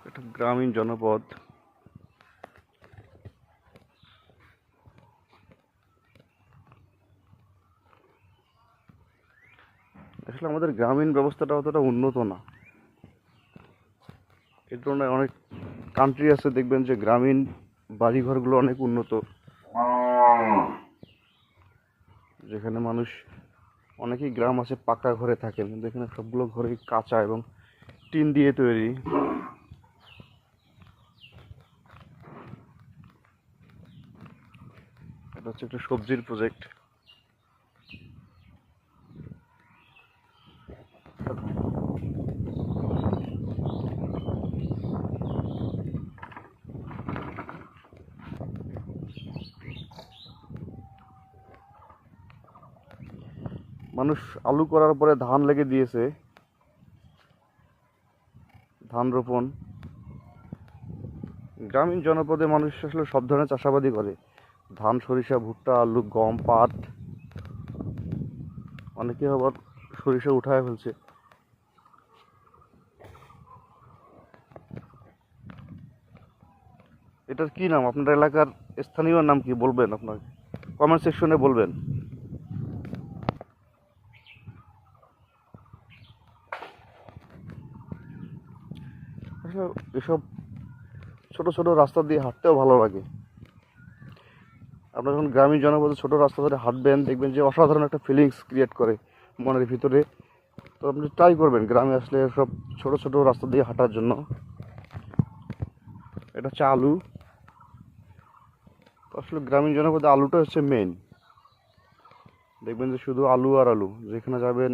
একটা গ্রামীণ জনপদ। আসলে আমাদের গ্রামীণ ব্যবস্থাটা অতটা উন্নত না। এর তুলনায় অনেক কান্ট্রি আছে, দেখবেন যে গ্রামীণ বাড়িঘরগুলো অনেক উন্নত, যেখানে মানুষ অনেকেই গ্রাম আছে পাকা ঘরে থাকেন, কিন্তু এখানে সবগুলো ঘরই কাঁচা এবং টিন দিয়ে তৈরি। এটা হচ্ছে একটা সবজির প্রজেক্ট। মানুষ আলু করার পরে ধান লেগে দিয়েছে, ধান রোপণ। গ্রামীণ জনপদে মানুষ আসলে সব ধরনের চাষাবাদই করে, ধান, সরিষা, ভুট্টা, আলু, গম, পাট। অনেকে আবার সরিষা উঠায় ফেলছে। এটার কি নাম? আপনার এলাকার স্থানীয় নাম কি বলবেন? আপনার কমেন্ট সেকশনে বলবেন। আসলে এসব ছোট ছোট রাস্তা দিয়ে হাঁটতেও ভালো লাগে। আপনার যখন গ্রামীণ জনপদে ছোট রাস্তা ধরে হাঁটবেন, দেখবেন যে অসাধারণ একটা ফিলিংস ক্রিয়েট করে মনের ভিতরে। তো আপনি ট্রাই করবেন গ্রামে আসলে সব ছোট ছোট রাস্তা দিয়ে হাঁটার জন্য। এটা হচ্ছে আলু। আসলে গ্রামীণ জনপদে আলুটা হচ্ছে মেইন। দেখবেন যে শুধু আলু আর আলু, যেখানে যাবেন